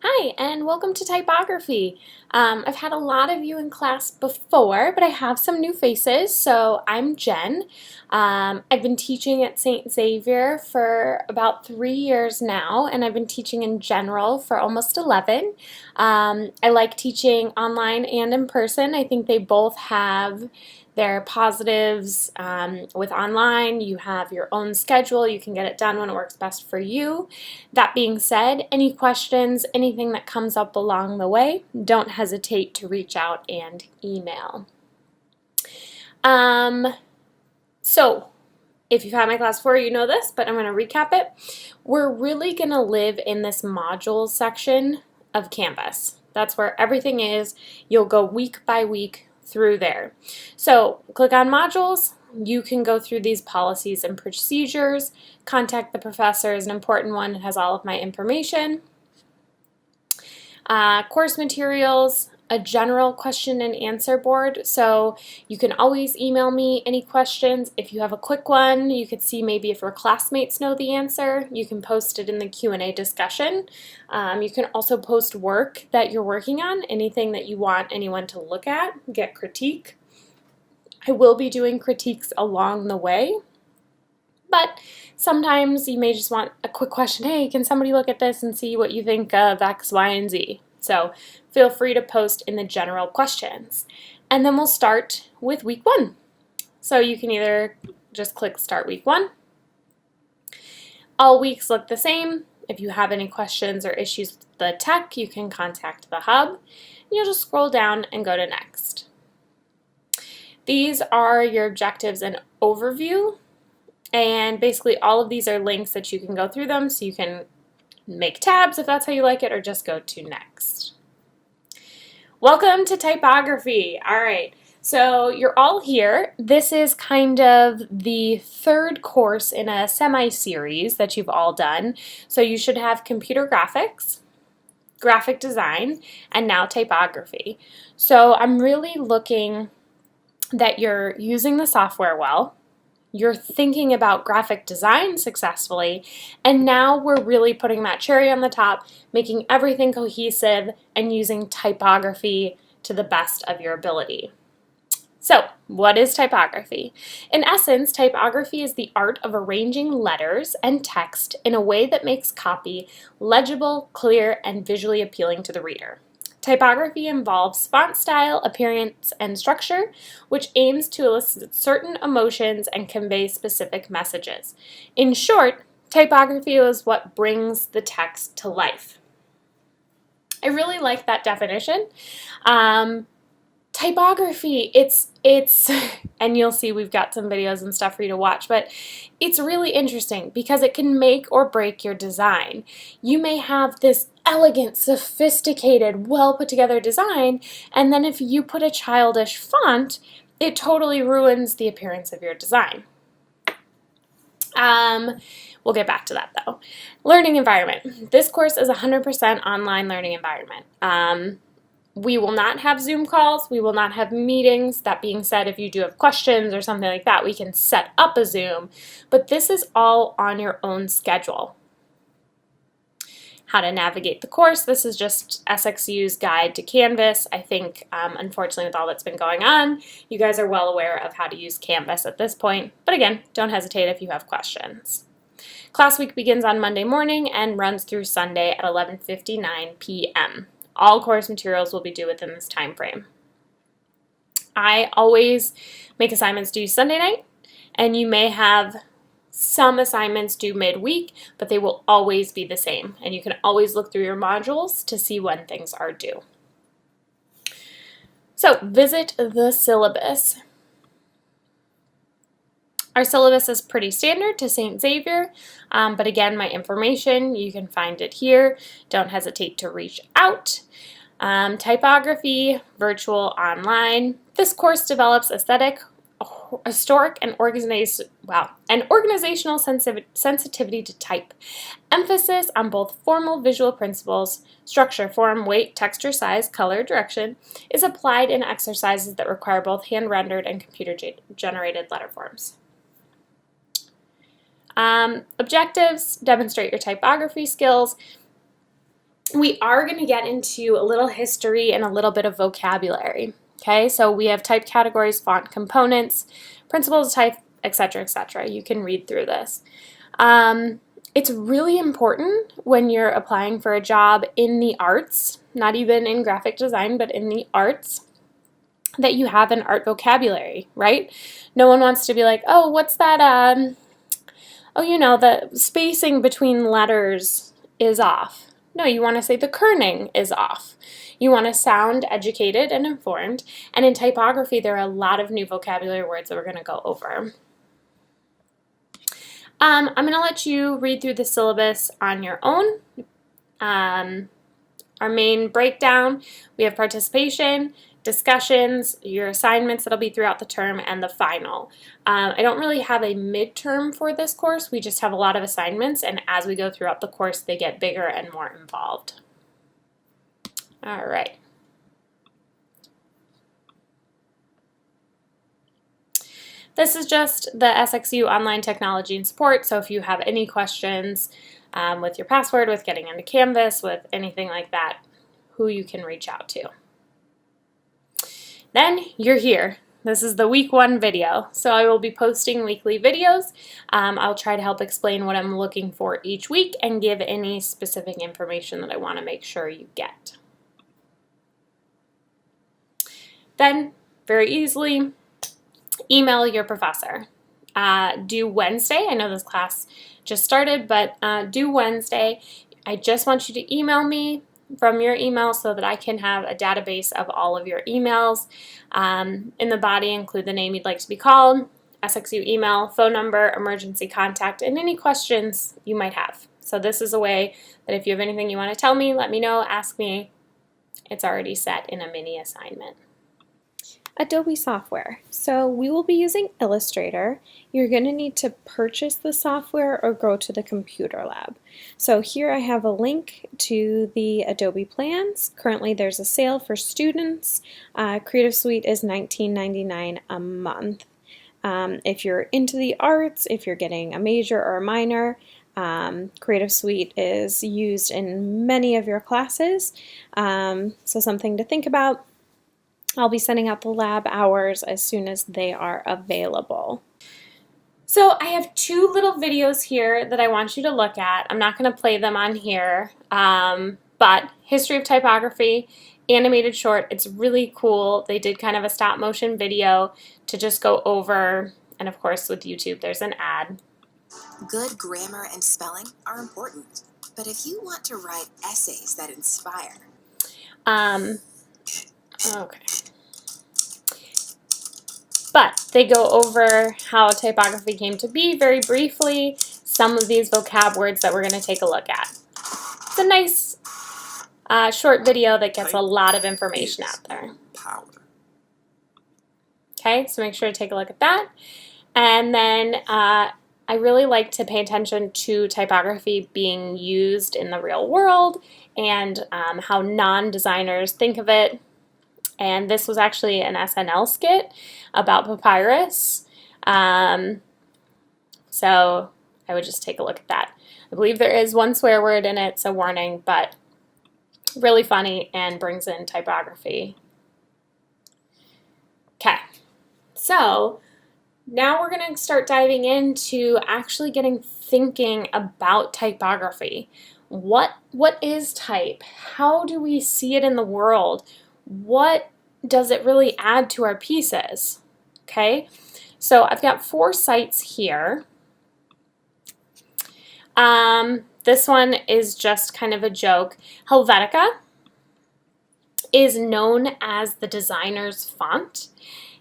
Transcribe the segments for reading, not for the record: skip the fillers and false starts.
Hi, and welcome to Typography. I've had a lot of you in class before, but I have some new faces. So I'm Jen. I've been teaching at St. Xavier for about 3 years now, and I've been teaching in general for almost 11. I like teaching online and in person. I think they both have their positives. With online, you have your own schedule. You can get it done when it works best for you. That being said, any questions, anything that comes up along the way, don't hesitate to reach out and email. So, if you've had my class before, you know this, but I'm going to recap it. We're really going to live in this modules section of Canvas. That's where everything is. You'll go week by week through there. So, click on modules. You can go through these policies and procedures. Contact the professor is an important one. It has all of my information. Course materials, a general question and answer board. So you can always email me any questions. If you have a quick one, you could see maybe if your classmates know the answer. You can post it in the Q&A discussion. You can also post work that you're working on, anything that you want anyone to look at, get critique. I will be doing critiques along the way, but sometimes you may just want a quick question. Hey, can somebody look at this and see what you think of X, Y, and Z? So feel free to post in the general questions. And then we'll start with week 1. So you can either just click Start Week 1. All weeks look the same. If you have any questions or issues with the tech, you can contact the hub. You'll just scroll down and go to Next. These are your objectives and overview, and basically all of these are links that you can go through them, so you can make tabs if that's how you like it, or just go to Next. Welcome to Typography. All right, so you're all here. This is kind of the third course in a semi-series that you've all done. So you should have computer graphics, graphic design, and now typography. So I'm really looking that you're using the software well, you're thinking about graphic design successfully, and now we're really putting that cherry on the top, making everything cohesive and using typography to the best of your ability. So, what is typography? In essence, typography is the art of arranging letters and text in a way that makes copy legible, clear, and visually appealing to the reader. Typography involves font style, appearance, and structure, which aims to elicit certain emotions and convey specific messages. In short, typography is what brings the text to life. I really like that definition. Typography, it's and you'll see we've got some videos and stuff for you to watch, but it's really interesting because it can make or break your design. You may have this elegant, sophisticated, well put together design, and then if you put a childish font, it totally ruins the appearance of your design. We'll get back to that though. Learning environment. This course is 100% online learning environment. We will not have Zoom calls. We will not have meetings. That being said, if you do have questions or something like that, we can set up a Zoom. But this is all on your own schedule. How to navigate the course. This is just SXU's guide to Canvas. I think, unfortunately, with all that's been going on, you guys are well aware of how to use Canvas at this point. But again, don't hesitate if you have questions. Class week begins on Monday morning and runs through Sunday at 11:59 p.m. All course materials will be due within this time frame. I always make assignments due Sunday night, and you may have some assignments due midweek, but they will always be the same, and you can always look through your modules to see when things are due. So, visit the syllabus. Our syllabus is pretty standard to St. Xavier, but again, my information, you can find it here. Don't hesitate to reach out. Typography, virtual, online. This course develops aesthetic, historic, and organizational sensitivity to type. Emphasis on both formal visual principles, structure, form, weight, texture, size, color, direction, is applied in exercises that require both hand-rendered and computer-generated letter forms. Objectives: demonstrate your typography skills. we are going to get into a little history and a little bit of vocabulary. Okay, so we have type categories, font components, principles of type, etc., etc. You can read through this. It's really important when you're applying for a job in the arts, not even in graphic design, but in the arts, that you have an art vocabulary, right? No one wants to be like, oh, what's that? Oh, you know, the spacing between letters is off. No, you want to say the kerning is off. You want to sound educated and informed. And in typography, there are a lot of new vocabulary words that we're going to go over. I'm going to let you read through the syllabus on your own. Our main breakdown, we have participation, discussions, your assignments that'll be throughout the term, and the final. I don't really have a midterm for this course. We just have a lot of assignments, and as we go throughout the course, they get bigger and more involved. All right. This is just the SXU Online Technology and Support, so if you have any questions with your password, with getting into Canvas, with anything like that, who you can reach out to. Then you're here. This is the week 1 video, so I will be posting weekly videos. I'll try to help explain what I'm looking for each week and give any specific information that I want to make sure you get. Then, very easily, email your professor. Due Wednesday, I know this class just started, but due Wednesday, I just want you to email me from your email so that I can have a database of all of your emails. In the body, include the name you'd like to be called, SXU email, phone number, emergency contact, and any questions you might have. So this is a way that if you have anything you want to tell me, let me know, ask me. It's already set in a mini assignment. Adobe software. So we will be using Illustrator. You're going to need to purchase the software or go to the computer lab. So here I have a link to the Adobe plans. Currently there's a sale for students. Creative Suite is $19.99 a month. If you're into the arts, if you're getting a major or a minor, Creative Suite is used in many of your classes. So something to think about. I'll be sending out the lab hours as soon as they are available. So I have 2 little videos here that I want you to look at. I'm not going to play them on here, but History of Typography, animated short. It's really cool. They did kind of a stop motion video to just go over, and of course with YouTube there's an ad. Good grammar and spelling are important, but if you want to write essays that inspire, okay. But they go over how typography came to be very briefly, some of these vocab words that we're going to take a look at. It's a nice short video that gets a lot of information out there. Okay, so make sure to take a look at that. And then I really like to pay attention to typography being used in the real world and how non-designers think of it. And this was actually an SNL skit about papyrus. So I would just take a look at that. I believe there is 1 swear word in it, so warning, but really funny and brings in typography. Okay, so now we're going to start diving into actually thinking about typography. What is type? How do we see it in the world? What does it really add to our pieces? Okay, so I've got 4 sites here. This one is just kind of a joke. Helvetica is known as the designer's font.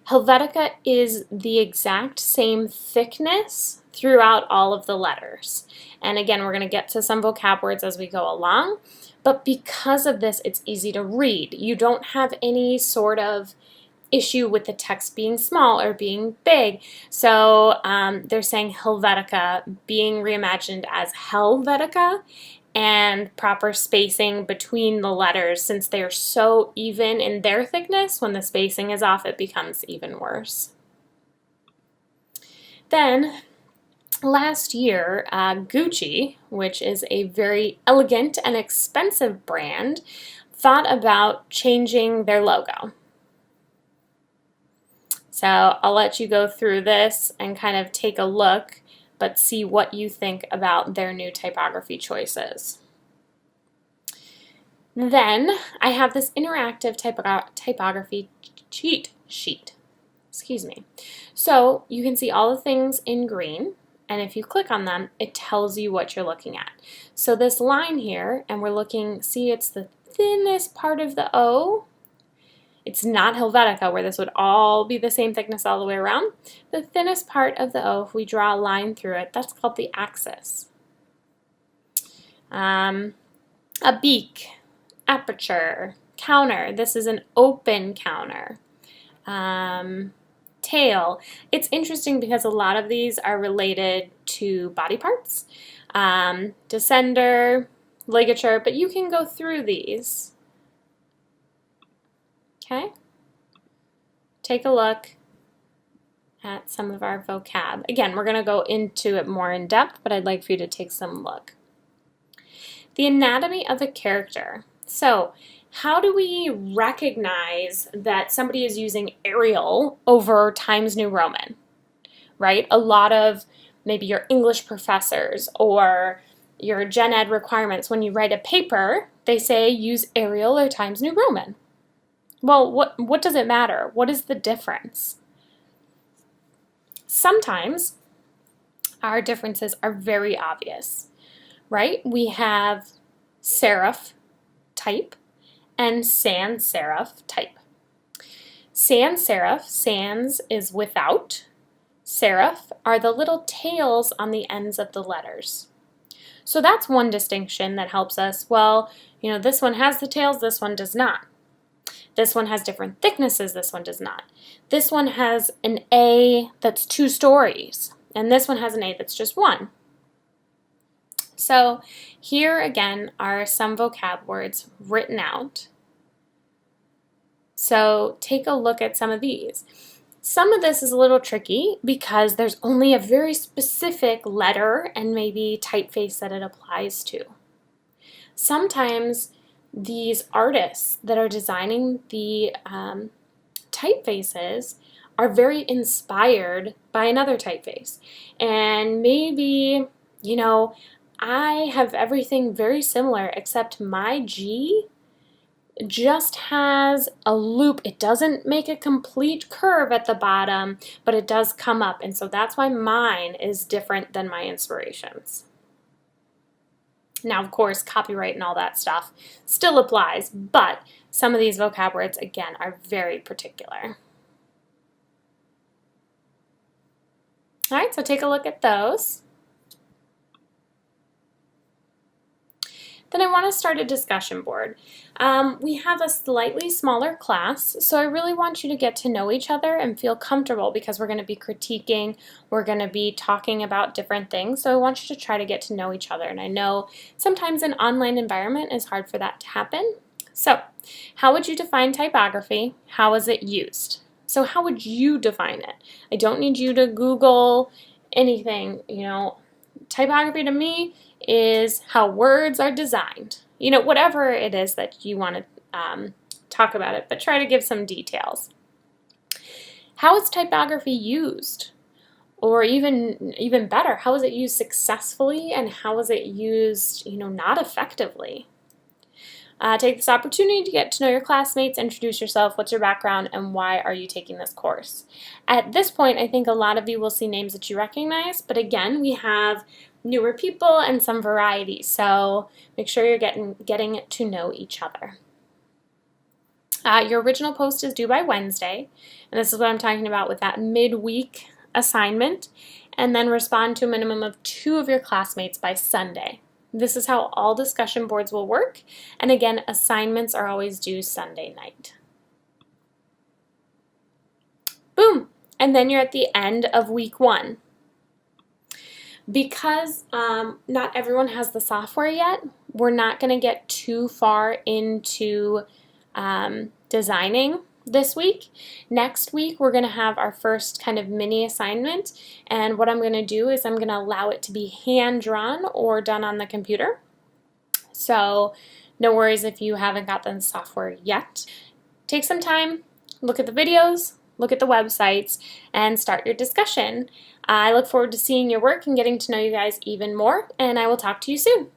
Helvetica is the exact same thickness throughout all of the letters. And again, we're going to get to some vocab words as we go along. But because of this, it's easy to read. You don't have any sort of issue with the text being small or being big. So they're saying Helvetica being reimagined as Helvetica, and proper spacing between the letters, since they are so even in their thickness, when the spacing is off, it becomes even worse. Then last year, Gucci, which is a very elegant and expensive brand, thought about changing their logo. So I'll let you go through this and kind of take a look, but see what you think about their new typography choices. Then I have this interactive typography cheat sheet. Excuse me. So you can see all the things in green, and if you click on them, it tells you what you're looking at. So this line here, and we're looking, see, it's the thinnest part of the O. It's not Helvetica, where this would all be the same thickness all the way around. The thinnest part of the O, if we draw a line through it, that's called the axis. A beak, aperture, counter. This is an open counter. Tail. It's interesting because a lot of these are related to body parts. Descender, ligature, but you can go through these. Okay? Take a look at some of our vocab. Again, we're going to go into it more in depth, but I'd like for you to take some look. The anatomy of a character. So, how do we recognize that somebody is using Arial over Times New Roman, right? A lot of maybe your English professors or your gen ed requirements, when you write a paper, they say use Arial or Times New Roman. Well, what does it matter? What is the difference? Sometimes our differences are very obvious, right? We have serif type and sans serif type. Sans serif, sans is without, serif are the little tails on the ends of the letters. So that's one distinction that helps us. Well, you know, this one has the tails, this one does not. This one has different thicknesses, this one does not. This one has an A that's 2 stories, and this one has an A that's just 1. So here again are some vocab words written out. So take a look at some of these. Some of this is a little tricky because there's only a very specific letter and maybe typeface that it applies to. Sometimes these artists that are designing the typefaces are very inspired by another typeface. And maybe, you know, I have everything very similar except my G just has a loop. It doesn't make a complete curve at the bottom, but it does come up. And so that's why mine is different than my inspirations. Now, of course, copyright and all that stuff still applies, but some of these vocab words, again, are very particular. All right, so take a look at those. Then I want to start a discussion board. We have a slightly smaller class, so I really want you to get to know each other and feel comfortable because we're going to be critiquing, we're going to be talking about different things, so I want you to try to get to know each other. And I know sometimes an online environment is hard for that to happen. So, how would you define typography? How is it used? So how would you define it? I don't need you to Google anything, you know. Typography to me is how words are designed. You know, whatever it is that you want to talk about it, but try to give some details. How is typography used? Or even better, how is it used successfully and how is it used, you know, not effectively? Take this opportunity to get to know your classmates, introduce yourself, what's your background, and why are you taking this course. At this point, I think a lot of you will see names that you recognize, but again, we have newer people and some variety, so make sure you're getting to know each other. Your original post is due by Wednesday, and this is what I'm talking about with that midweek assignment, and then respond to a minimum of 2 of your classmates by Sunday. This is how all discussion boards will work, and again, assignments are always due Sunday night. Boom! And then you're at the end of week 1. Because not everyone has the software yet, we're not going to get too far into designing this week. Next week, we're going to have our first kind of mini assignment, and what I'm going to do is I'm going to allow it to be hand-drawn or done on the computer. So no worries if you haven't got the software yet. Take some time, look at the videos, look at the websites, and start your discussion. I look forward to seeing your work and getting to know you guys even more, and I will talk to you soon.